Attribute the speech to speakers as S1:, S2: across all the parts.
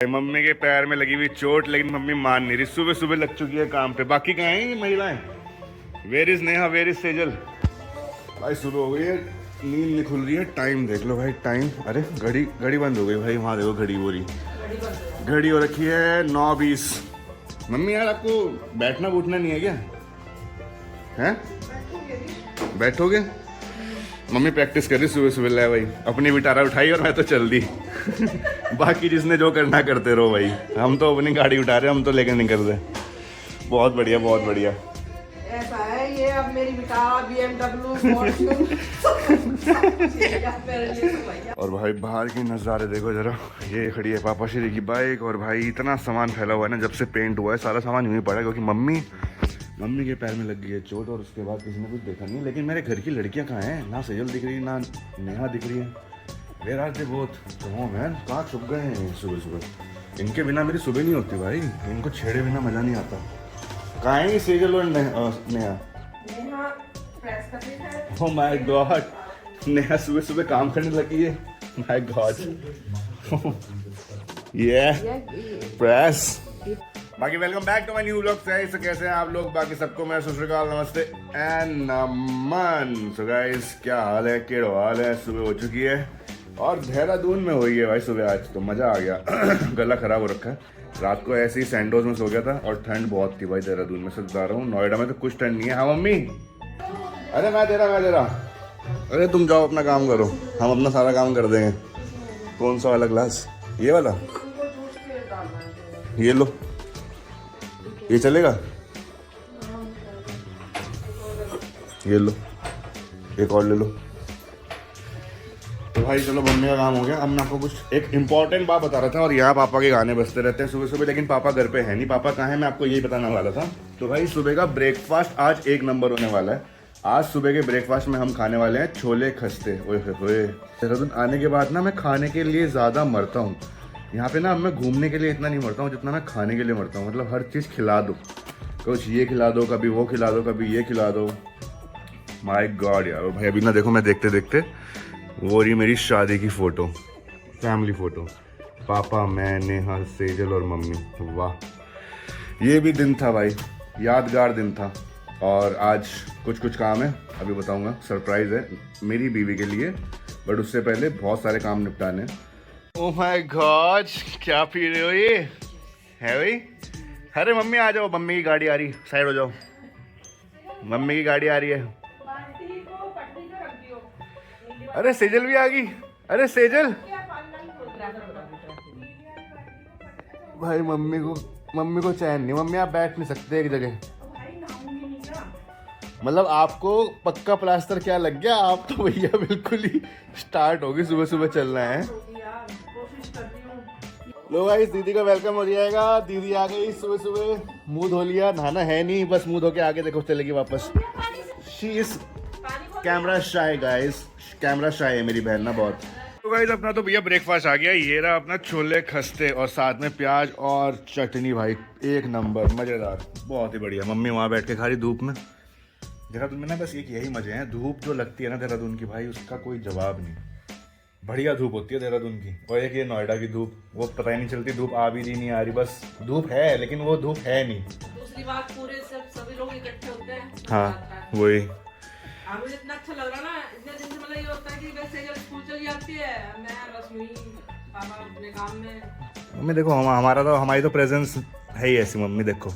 S1: Mummy के पैर में लगी हुई चोट, लेकिन मम्मी मान नहीं रही। सुबह सुबह लग चुकी है काम पे। बाकी कहाँ हैं ये महिलाएं? Where is Neha, where is Sejal? भाई सुबह हो गई है, नींद नहीं खुल रही है। टाइम देख लो भाई, टाइम। अरे घड़ी बंद हो गई भाई। वहाँ देखो घड़ी बोरी घड़ी हो रखी है 9:20। मम्मी यार आपको बैठना उठना नहीं है क्या? हैं बैठोगे? मम्मी प्रैक्टिस कर रही सुबह सुबह। ले भाई अपनी बिटारा उठाई और मैं तो चल दी। बाकी जिसने जो करना करते रहो भाई, हम तो अपनी गाड़ी उठा रहे, हम तो लेकर निकल रहे। बहुत बढ़िया, बहुत बढ़िया।
S2: ऐसा है ये, अब मेरी बिटारा BMW
S1: और भाई बाहर की नज़ारे देखो जरा। ये खड़ी है पापा श्री की बाइक, और भाई इतना सामान फैला हुआ है ना, जब से पेंट हुआ है सारा सामान यूँ ही पड़ा है, क्योंकि मम्मी के पैर में लग गई है चोट, और उसके बाद किसी ने कुछ देखा नहीं। लेकिन मेरे घर की लड़कियां कहाँ हैं? ना सेजल दिख रही, ना नेहा दिख रही है। Where are they both? Man कहाँ छुप गए हैं सुबह सुबह? इनके बिना मेरी सुबह नहीं होती भाई, इनको छेड़े बिना मज़ा नहीं आता। कहाँ है ये सेजल और Neha? Oh my God, Neha सुबह सुबह काम करने लगी है। माय गॉड ये प्रेस। बाकी welcome back to my new vlog. Guys कैसे हैं आप लोग? बाकी सबको मैं सत श्री अकाल, नमस्ते एंड नमन। सो गाइस क्या हाल है, केड़ो हाल है? सुबह हो चुकी है और देहरादून में हुई है भाई सुबह। आज तो मज़ा आ गया। गला खराब हो रखा है। रात को ऐसे ही सैंडोज में सो गया था, और ठंड बहुत थी भाई देहरादून में। सच बता रहा हूँ, नोएडा में तो कुछ ठंड नहीं है। हाँ मम्मी? अरे मैं दे रहा। अरे तुम जाओ अपना काम करो, हम अपना सारा काम कर देंगे। कौन सा वाला ग्लास? ये वाला? ये लो, ये चलेगा? ये लो, एक और ले लो। तो भाई चलो मम्मी का काम हो गया। अब मैं आपको कुछ एक इम्पॉर्टेंट बात बता रहा था, और यहाँ पापा के गाने बजते रहते हैं सुबह सुबह, लेकिन पापा घर पे है नहीं। पापा कहाँ है मैं आपको यही बताने वाला था। तो भाई सुबह का ब्रेकफास्ट आज एक नंबर होने वाला है। आज सुबह के ब्रेकफास्ट में हम खाने वाले हैं छोले खस्ते। ओए होए, देहरादून आने के बाद ना मैं खाने के लिए ज़्यादा मरता हूँ। यहाँ पे ना मैं घूमने के लिए इतना नहीं मरता हूँ जितना मैं खाने के लिए मरता हूँ। मतलब हर चीज़ खिला दो, कुछ ये खिला दो, कभी वो खिला दो, कभी ये खिला दो। माय गॉड यार। भाई अभी ना देखो, मैं देखते देखते वो रही मेरी शादी की फ़ोटो, फैमिली फ़ोटो। पापा, मैं, नेहा, सेजल और मम्मी। वाह, ये भी दिन था भाई, यादगार दिन था। और आज कुछ काम है, अभी बताऊंगा। सरप्राइज़ है मेरी बीवी के लिए, बट उससे पहले बहुत सारे काम निपटाने। ओह माय गॉड, क्या पी रहे हो ये? है भाई? अरे मम्मी आ जाओ, मम्मी की गाड़ी आ रही, साइड हो जाओ। मम्मी की गाड़ी आ रही है। अरे सेजल भी आ गई। अरे सेजल भाई, मम्मी को चैन नहीं। मम्मी आप बैठ नहीं सकते एक जगह। मतलब आपको पक्का प्लास्टर क्या लग गया? आप तो भैया बिल्कुल ही स्टार्ट होगी, सुबह सुबह चलना है। लो गाइस, दीदी का वेलकम हो जाएगा। दीदी आ गई सुबह सुबह, मुंह धो लिया, नहाना है नहीं, बस मुंह धो के आगे देखो चलेगी वापस। She is camera shy guys, camera shy है मेरी बहन ना बहुत। तो गाइस अपना तो भैया ब्रेकफास्ट आ गया। ये रहा अपना छोले खस्ते, और साथ में प्याज और चटनी। भाई एक नंबर, मज़ेदार, बहुत ही बढ़िया। मम्मी वहाँ बैठ के खा रही धूप में। देहरादून में ना बस एक यही मजे हैं, धूप जो लगती है ना देहरादून की भाई, उसका कोई जवाब नहीं। बढ़िया धूप होती है देहरादून की। और एक ये नोएडा की धूप, वो पता ही नहीं चलती धूप आ भी रही नहीं आ रही, बस धूप है लेकिन वो धूप है नहीं।
S2: दूसरी बात, पूरे सभी लोग इकट्ठे होते हैं।
S1: हाँ वही।
S2: मुझे इतना अच्छा लग रहा ना, इतने दिन से मतलब ये होता है कि वैसे जब स्कूल चली जाती है, मैं बस वही पापा अपने काम में। मम्मी
S1: देखो हमारी तो प्रेजेंस है ही ऐसी। मम्मी देखो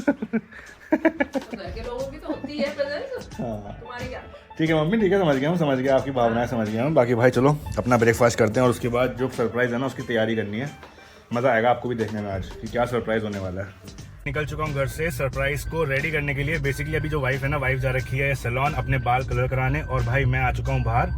S2: घर के लोगों की तो होती है प्रेजेंस।
S1: हाँ
S2: तुम्हारी क्या?
S1: ठीक है मम्मी, ठीक है, समझ गया हूँ, समझ गया आपकी भावनाएं, समझ गया हूँ। बाकी भाई चलो अपना ब्रेकफास्ट करते हैं, और उसके बाद जो सरप्राइज़ है ना उसकी तैयारी करनी है। मज़ा आएगा आपको भी देखने में आज कि क्या सरप्राइज़ होने वाला है। निकल चुका हूँ घर से सरप्राइज़ को रेडी करने के लिए। बेसिकली अभी जो वाइफ है ना, वाइफ जा रखी है सैलून अपने बाल कलर कराने, और भाई मैं आ चुका हूँ बाहर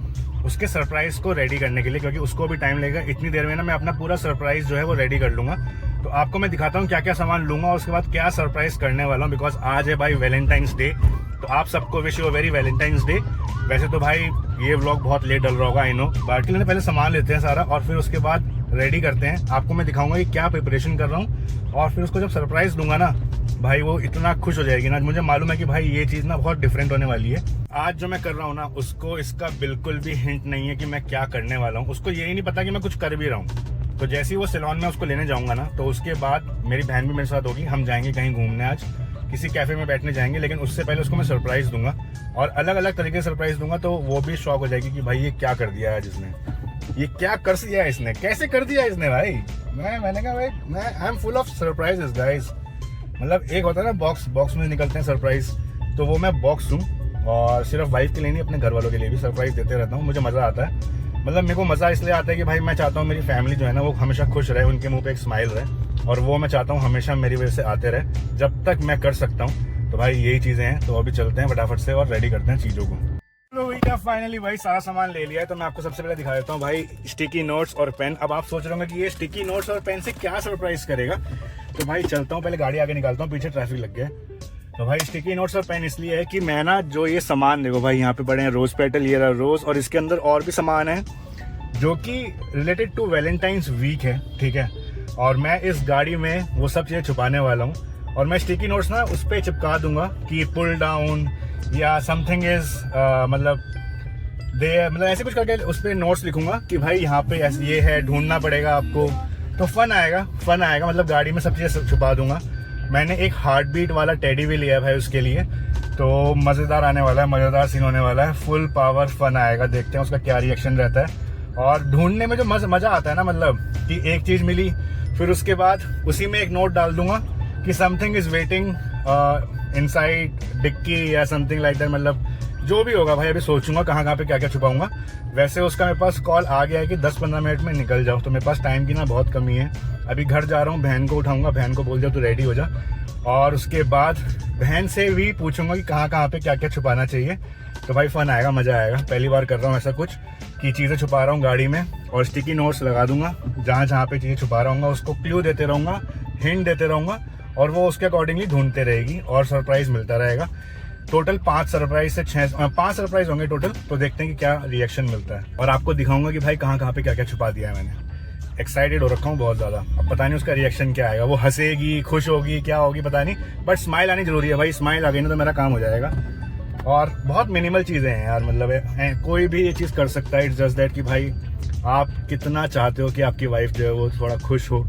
S1: उसके सरप्राइज़ को रेडी करने के लिए, क्योंकि उसको भी टाइम लगेगा। इतनी देर में ना मैं अपना पूरा सरप्राइज़ जो है वो रेडी कर लूँगा। तो आपको मैं दिखाता हूँ क्या क्या सामान लूँगा, और उसके बाद क्या सरप्राइज़ करने वाला हूँ। बिकॉज आज है भाई वैलेंटाइंस डे, तो आप सबको wish you a very Valentine's day. वैसे तो भाई ये व्लॉग बहुत लेट डल रहा होगा, आई नो, बाकी लेने पहले सामान लेते हैं सारा, और फिर उसके बाद रेडी करते हैं। आपको मैं दिखाऊंगा कि क्या प्रिपरेशन कर रहा हूँ, और फिर उसको जब सरप्राइज़ दूंगा ना भाई, वो इतना खुश हो जाएगी ना। मुझे मालूम है कि भाई ये चीज़ ना बहुत डिफरेंट होने वाली है। आज जो मैं कर रहा हूँ ना, उसको इसका बिल्कुल भी हिंट नहीं है कि मैं क्या करने वाला हूँ। उसको यही नहीं पता कि मैं कुछ कर भी रहा हूँ। तो जैसे ही वो सिलोन में उसको लेने जाऊंगा ना, तो उसके बाद मेरी बहन भी मेरे साथ होगी, हम जाएंगे कहीं घूमने, आज किसी कैफे में बैठने जाएंगे। लेकिन उससे पहले उसको मैं सरप्राइज दूंगा और अलग अलग तरीके से सरप्राइज दूंगा, तो वो भी शॉक हो जाएगी कि भाई ये क्या कर दिया आज इसने, ये क्या कर दिया इसने, कैसे कर दिया इसने भाई। मैंने कहा भाई मैं I am full of surprises guys. मतलब एक होता है ना बॉक्स में निकलते हैं सरप्राइज, तो वो मैं बॉक्स दूँ और सिर्फ वाइफ के लिए नहीं अपने घर वालों के लिए भी सरप्राइज देते रहता हूँ। मुझे मज़ा आता है, मतलब मेरे को मज़ा इसलिए आता है कि भाई मैं चाहता हूँ मेरी फैमिली जो है ना वो हमेशा खुश रहे, उनके मुंह पे एक स्माइल रहे, और वो मैं चाहता हूँ हमेशा मेरी वजह से आते रहे जब तक मैं कर सकता हूँ। तो भाई यही चीज़ें हैं, तो अभी चलते हैं फटाफट से और रेडी करते हैं चीज़ों को। तो भैया फाइनली भाई सारा सामान ले लिया है, तो मैं आपको सबसे पहले दिखा देता हूँ भाई स्टिकी नोट्स और पेन। अब आप सोच रहे होंगे कि ये स्टिकी नोट्स और पेन से क्या सरप्राइज करेगा, तो भाई चलता हूँ, पहले गाड़ी आगे निकालता हूँ, पीछे ट्रैफिक लग गया। तो भाई स्टिकी नोट्स और पेन इसलिए है कि मैं ना जो ये सामान देखो भाई यहाँ पे पड़े हैं, रोज पेटल, ये रहा रोज, और इसके अंदर और भी सामान है जो कि रिलेटेड टू वैलेंटाइंस वीक है, ठीक है। और मैं इस गाड़ी में वो सब चीज़ें छुपाने वाला हूँ, और मैं स्टिकी नोट्स ना उस पर चिपका दूंगा कि पुल डाउन या समथिंग इज मतलब ऐसे कुछ करके उस पर नोट्स लिखूंगा कि भाई यहाँ पे ऐसे ये है, ढूंढना पड़ेगा आपको, तो फन आएगा। मतलब गाड़ी में सब चीज़ें छुपा दूंगा। मैंने एक हार्ट बीट वाला टेडी भी लिया है भाई उसके लिए, तो मज़ेदार आने वाला है, मज़ेदार सीन होने वाला है, फुल पावर फन आएगा। देखते हैं उसका क्या रिएक्शन रहता है। और ढूंढने में जो मज़ा आता है ना, मतलब कि एक चीज़ मिली, फिर उसके बाद उसी में एक नोट डाल दूंगा कि something is waiting inside dicky या समथिंग लाइक दैट। मतलब जो भी होगा भाई, अभी सोचूंगा कहाँ पे क्या क्या छुपाऊंगा। वैसे उसका मेरे पास कॉल आ गया है कि 10-15 मिनट में निकल जाओ, तो मेरे पास टाइम की ना बहुत कमी है। अभी घर जा रहा हूँ, बहन को उठाऊंगा, बहन को बोल दिया तू रेडी हो जा, और उसके बाद बहन से भी पूछूंगा कि कहाँ पे क्या क्या छुपाना चाहिए। तो भाई फन आएगा, मज़ा आएगा। पहली बार कर रहा हूँ ऐसा कुछ कि चीज़ें छुपा रहा हूँ गाड़ी में, और स्टिकी नोट्स लगा दूंगा जहाँ पे चीज़ें छुपा रहा हूँ, उसको क्लू देते रहूँगा, हिंट देते रहूँगा, और वो उसके अकॉर्डिंगली ढूंढते रहेगी और सरप्राइज मिलता रहेगा। टोटल 5 सरप्राइज से 5 सरप्राइज होंगे टोटल, तो देखते हैं कि क्या रिएक्शन मिलता है, और आपको दिखाऊंगा कि भाई कहाँ पे क्या क्या छुपा दिया है मैंने। एक्साइटेड हो रखा हूँ बहुत ज़्यादा, अब पता नहीं उसका रिएक्शन क्या आएगा, वो हंसेगी, खुश होगी, क्या होगी पता नहीं, बट स्माइल आनी जरूरी है भाई। स्माइल आ गई ना तो मेरा काम हो जाएगा। और बहुत मिनिमल चीज़ें हैं यार, मतलब कोई भी ये चीज़ कर सकता है। इट्स जस्ट दैट कि भाई आप कितना चाहते हो कि आपकी वाइफ जो है वो थोड़ा खुश हो,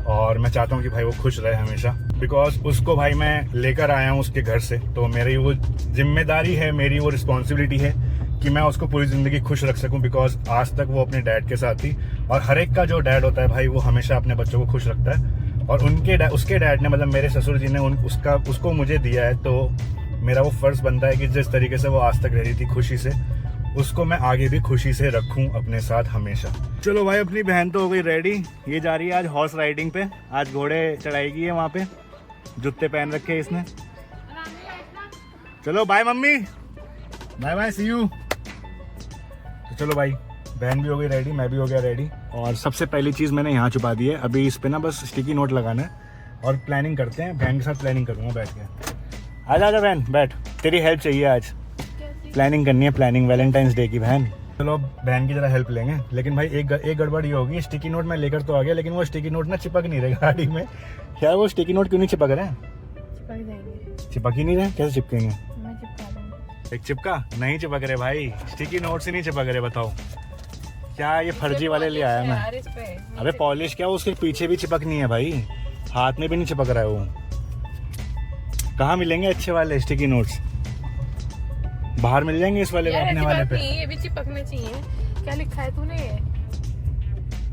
S1: और मैं चाहता हूँ कि भाई वो खुश रहे हमेशा, बिकॉज उसको भाई मैं लेकर आया हूँ उसके घर से, तो मेरी वो जिम्मेदारी है, मेरी वो रिस्पॉन्सिबिलिटी है कि मैं उसको पूरी ज़िंदगी खुश रख सकूं। बिकॉज आज तक वो अपने डैड के साथ थी, और हर एक का जो डैड होता है भाई वो हमेशा अपने बच्चों को खुश रखता है, और उसके डैड ने, मतलब मेरे ससुर जी ने उसको मुझे दिया है, तो मेरा वो फ़र्ज़ बनता है कि जिस तरीके से वो आज तक रही थी खुशी से, उसको मैं आगे भी खुशी से रखूं अपने साथ हमेशा। चलो भाई, अपनी बहन तो हो गई रेडी, ये जा रही है आज हॉर्स राइडिंग पे, आज घोड़े चढ़ाएगी है वहाँ पे, जूते पहन रखे हैं इसने। चलो bye mummy, bye see you. तो चलो भाई, बहन भी हो गई रेडी, मैं भी हो गया रेडी, और सबसे पहली चीज़ मैंने यहाँ छुपा दी है। अभी इस पे ना बस स्टिकी नोट लगाना है और प्लानिंग करते हैं, बहन के साथ प्लानिंग करूँगा बैठ के। आजा बहन बैठ, तेरी हेल्प चाहिए आज, प्लानिंग करनी है, प्लानिंग वैलेंटाइंस डे की बहन। चलो अब बहन की जरा हेल्प लेंगे, लेकिन भाई एक गड़बड़ ये होगी, स्टिकी नोट मैं लेकर तो आ गया, लेकिन वो स्टिकी नोट ना चिपक नहीं रहे गाड़ी में। यार वो स्टिकी नोट क्यों नहीं चिपक रहे? चिपक ही नहीं रहे, कैसे चिपकेंगे? एक चिपका नहीं चिपक रहे भाई, स्टिकी नोट से नहीं चिपक रहे, बताओ क्या ये फर्जी वाले ले आया मैं? अबे पॉलिश क्या, उसके पीछे भी चिपकनी है भाई, हाथ में भी नहीं चिपक रहा है वो। कहाँ मिलेंगे अच्छे वाले स्टिकी नोट्स? बाहर मिल जाएंगे इस वाले अपने वाले पे।
S3: ये भी चिपकने चाहिए। क्या लिखा है तूने?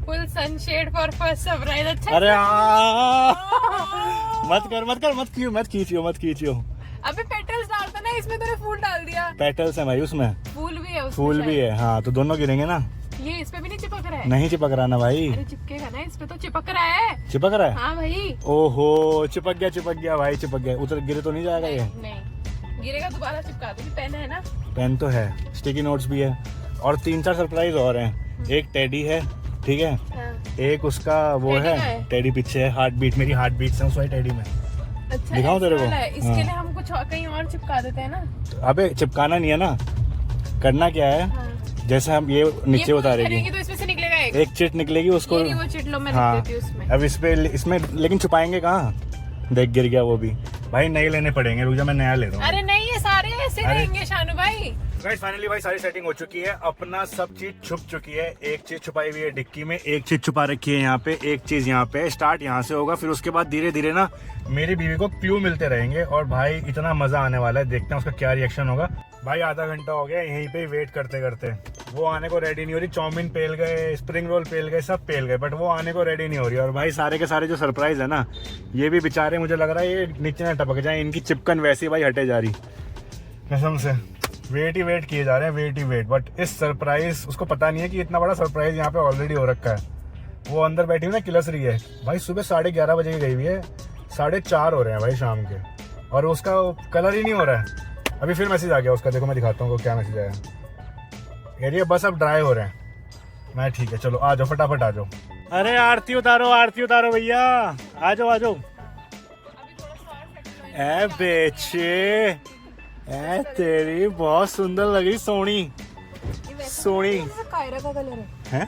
S3: Full sunshade for first surprise. अच्छा
S1: अरे मत खींचियो।
S3: अबे पेटल्स डालता ना इसमें, तूने फूल डाल दिया।
S1: पेटल्स है भाई उसमें,
S3: फूल भी है उसमें,
S1: फूल भी है, हाँ तो दोनों गिरेंगे ना।
S3: ये इस पे भी नहीं चिपक रहा है?
S1: नहीं चिपक रहा ना भाई।
S3: अरे चिपकेगा ना, इस पे तो चिपक रहा है।
S1: चिपक रहा है?
S3: हाँ भाई।
S1: ओहो चिपक गया भाई, चिपक गया। उतर गिरे तो नहीं जाएगा ये?
S3: नहीं गिरेगा, दोबारा चिपका दूंगी। पेन है ना?
S1: पेन तो है, स्टिकी नोट्स भी है, और 3-4 सरप्राइज और हैं। एक टेडी है, ठीक है, एक उसका वो है टेडी पीछे है, हार्ट बीट, मेरी हार्ट बीट्स हैं उस वाली टेडी में।
S3: अच्छा
S1: दिखाऊं तेरे को?
S3: इसके लिए हम कुछ कहीं और चिपका देते हैं ना।
S1: अबे चिपकाना नहीं है ना, करना क्या है, जैसे हम ये नीचे उतारेगी
S3: तो इसमें से निकलेगा
S1: एक चिट निकलेगी, उसको
S3: वो चिट लो मैं
S1: हाँ,
S3: रख देती हूं उसमें।
S1: अब इसमें लेकिन छुपाएंगे कहाँ? देख गिर गया वो भी भाई, नए लेने पड़ेंगे, रुक जा मैं नया ले रहा हूँ।
S3: अरे नहीं, ये सारे ऐसे रहेंगे शानू भाई।
S1: गाइस फाइनली भाई सारी सेटिंग हो चुकी है, अपना सब चीज छुप चुकी है। एक चीज छुपाई हुई है डिक्की में, एक चीज छुपा रखी है यहाँ पे, एक चीज यहाँ पे। स्टार्ट यहाँ से होगा, फिर उसके बाद धीरे धीरे ना मेरी बीवी को क्लू मिलते रहेंगे और भाई इतना मजा आने वाला है। देखते हैं उसका क्या रिएक्शन होगा। भाई आधा घंटा हो गया यहीं पे वेट करते करते, वो आने को रेडी नहीं हो रही। चाउमीन पेल गए, स्प्रिंग रोल पेल गए, सब पेल गए, बट वो आने को रेडी नहीं हो रही। और भाई सारे के सारे जो सरप्राइज है ना, ये भी बेचारे मुझे लग रहा है ये नीचे ना टपक जाए, इनकी चिपकन वैसी भाई हटे जा रही कसम से। वेट ही वेट किए जा रहे हैं, वेट ही वेट। बट इस सरप्राइज उसको पता नहीं है कि इतना बड़ा सरप्राइज यहाँ पे ऑलरेडी हो रखा है। वो अंदर बैठी हुई ना किलस रही है भाई, सुबह 11:30 बजे की गई हुई है, 4:30 हो रहे हैं भाई शाम के, और उसका कलर ही नहीं हो रहा है। अभी फिर मैसेज आ गया उसका, देखो मैं दिखाता हूँ क्या मैसेज आया। कह रही है बस अब ड्राई हो रहे हैं। मैं ठीक है चलो आ जाओ, फटाफट आ जाओ। अरे आरती उतारो भैया, आ जाओ आ जाओ। ए बेचे, ए तेरी बहुत सुंदर लग रही, सोनी सोनी।
S3: कायरा का कलर
S1: है?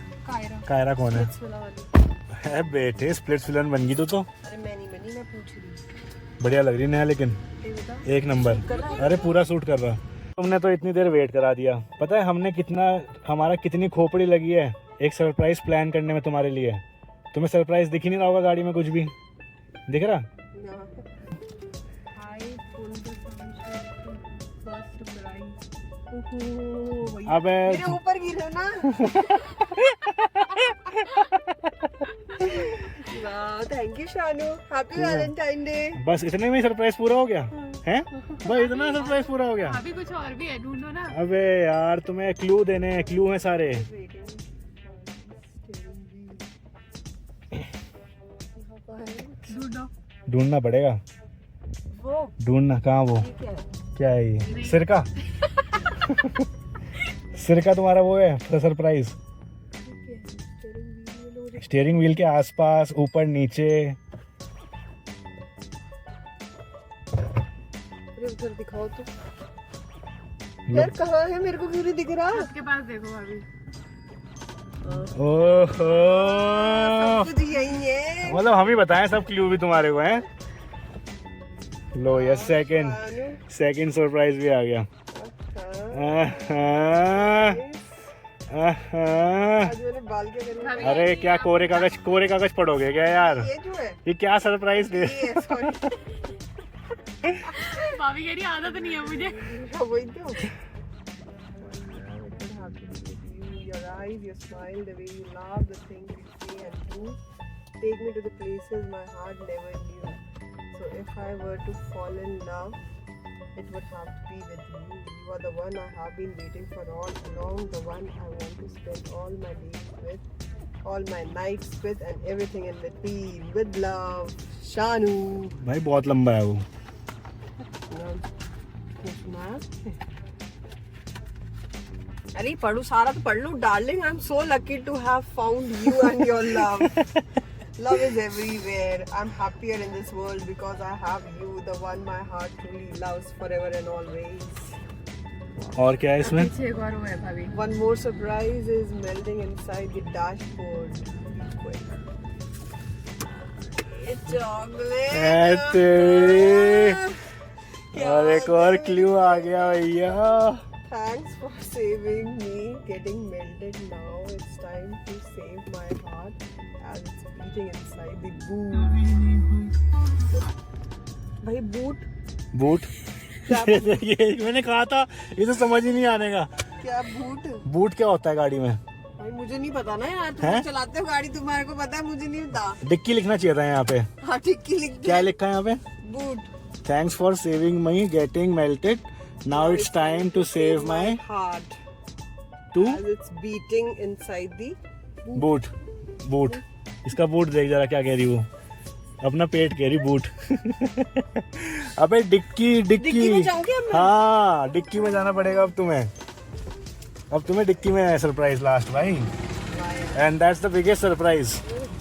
S1: कायरा कौन है? बेटे स्प्लिट्स विलन बन गई तू तो।
S3: अरे मैं नहीं बनी, मैं पूछ रही हूँ।
S1: बढ़िया लग रही है लेकिन एक नंबर। अरे पूरा सूट कर रहा। तुमने तो इतनी देर वेट करा दिया। पता है हमने हमारा कितनी खोपड़ी लगी है एक सरप्राइज प्लान करने में तुम्हारे लिए। तुम्हें सरप्राइज दिख ही नहीं रहा होगा गाड़ी में, कुछ भी दिख रहा? अबे
S3: मेरे ऊपर गिरो ना। वाह thank you Shanu, happy Valentine day.
S1: बस इतने में सरप्राइज पूरा हो गया है? बस इतना सरप्राइज पूरा हो गया?
S3: अभी कुछ और भी है, ढूंढो ना।
S1: अबे यार तुम्हें क्लू देने हैं, क्लू हैं सारे। ढूंढना पड़ेगा।
S3: वो
S1: ढूंढना कहाँ? वो क्या है ये? सिरका? सिरका तुम्हारा वो है सरप्राइज। स्टीयरिंग व्हील के आसपास, ऊपर नीचे।
S3: उधर दिखाओ तो यार, कहाँ है? मेरे को क्यों नहीं दिख रहा? आपके पास देखो अभी।
S1: ओहो
S3: कुछ यही है,
S1: मतलब हम ही बताएं सब क्लू भी तुम्हारे को हैं। लो ये सेकंड सरप्राइज भी आ गया।
S3: आज मैंने बाल क्या करने?
S1: अरे क्या कोरे कागज पढ़ोगे क्या यार?
S3: ये जो है
S1: ये क्या सरप्राइज दे?
S3: भाभी कह रही आदत नहीं है मुझे। वही तो। Your eyes, your smile, the way you laugh, the things you say and do, take me to the places my heart never knew. So if I were to fall in love, it would have to be with you. You are the one I have been waiting for all along, the one I want to spend all my days with, all my nights with, and everything in between. With love, Shanu.
S1: भाई बहुत लंबा है वो।
S3: अरे पढ़ू, सारा तो पढ़ लूं। Darling, I am so lucky to have found you and your love. Love is everywhere. I'm happier in this world because I have you, the one my heart truly loves forever and always.
S1: और क्या है इसमें?
S3: पीछे एक और वो है भाभी. One more surprise is melting inside the dashboard. Quick. It's chocolate.
S1: और एक और क्लू आ गया भैया।
S3: Thanks for saving me. Getting melted now. It's time to save my heart as it's beating inside the boot. भाई boot
S1: ये मैंने कहा था, ये तो समझ ही नहीं आने का।
S3: क्या
S1: बूट क्या होता है गाड़ी में?
S3: भाई मुझे नहीं पता ना यार, तुम चलाते हो गाड़ी, तुम्हारे को पता है, मुझे नहीं पता।
S1: डिक्की लिखना चाहिए था यहाँ पे।
S3: हाँ डिक्की लिख दे।
S1: क्या लिखा है यहाँ पे?
S3: Boot.
S1: Thanks for saving me, getting melted, now it's time to save my
S3: heart
S1: too
S3: as it's beating inside the
S1: boot. इसका बूट देख जरा क्या कह रही वो, अपना पेट कह रही बूट। अबे डिक्की
S3: में जाओगे अब?
S1: हाँ डिक्की में जाना पड़ेगा अब तुम्हें। डिक्की में है सरप्राइज लास्ट भाई, and that's the biggest surprise.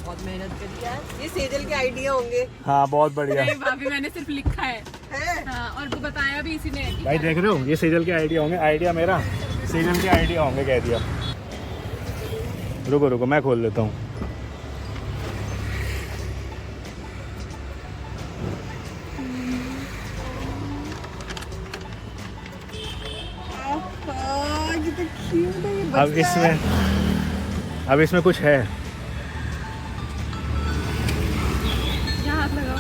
S3: बहुत मेहनत करी यार, ये सेजल के आइडिया होंगे।
S1: हाँ बहुत बढ़िया।
S3: नहीं भाभी, मैंने सिर्फ लिखा है। हाँ, और वो बताया भी इसी ने।
S1: भाई देख रहे हो, ये सेजल के आइडिया होंगे, आइडिया मेरा, सेजल के आइडिया होंगे कह दिया। रुको मैं खोल लेता हूँ।
S4: अब इसमें कुछ है।
S3: यहाँ हाथ लगाओ।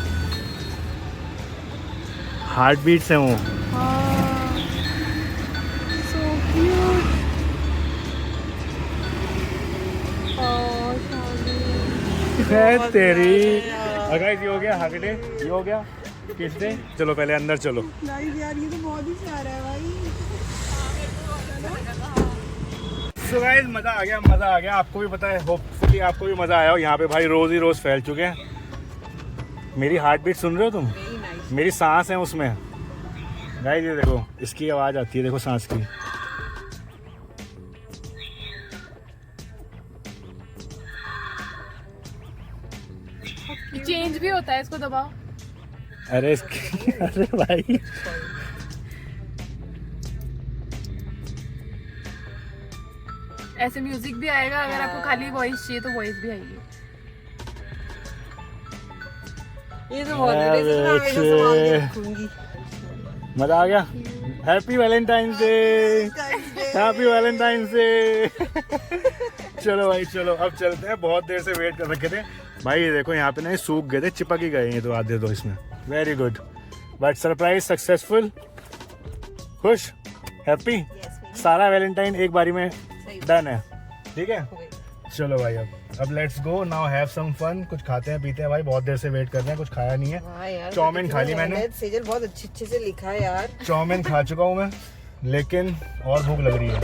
S4: हार्ट बीट्स हैं वो।
S3: So cute.
S4: है तेरी। गाइस ये हो गया हग डे, ये हो गया किस डे। चलो पहले अंदर चलो।
S3: गाइस यार ये तो बहुत ही प्यारा है भाई।
S4: सो गाइस मज़ा आ गया। आपको भी पता है, होपफुली आपको भी मज़ा आया हो। यहाँ पे भाई रोज़ ही रोज़ फैल चुके हैं। मेरी हार्ट बीट सुन रहे हो तुम? मेरी सांस है उसमें। गाइस ये देखो, इसकी आवाज़ आती है, देखो सांस की।
S2: चेंज भी होता है, इसको दबाओ।
S4: अरे इसकी अरे भाई
S2: ऐसे म्यूजिक भी आएगा, अगर आपको खाली वॉइस चाहिए तो वॉइस भी आएगी।
S3: ये तो बहुत है, इसे तो मैं हमेशा संभाल के रखूंगी।
S4: मज़ा आ गया। Happy Valentine's day, happy Valentine's day. चलो भाई चलो, अब चलते हैं। बहुत देर से वेट कर रखे थे भाई। ये देखो यहाँ पे ना ये सूख गए थे, चिपक ही गए हैं तो आधे तो इसमें। Very good, but surprise successful. खुश, हैप्पी, सारा वैलेंटाइन एक बारी में डन है। ठीक है चलो भाई, अब let's go now, have some fun. कुछ खाते हैं पीते हैं भाई, बहुत देर से वेट कर रहे हैं, कुछ खाया नहीं है।
S3: हाँ यार,
S4: चाउमीन खा ली मैंने।
S3: सेजल बहुत अच्छे से लिखा है यार।
S4: चाउमीन खा चुका हूँ मैं, लेकिन और भूख लग रही है।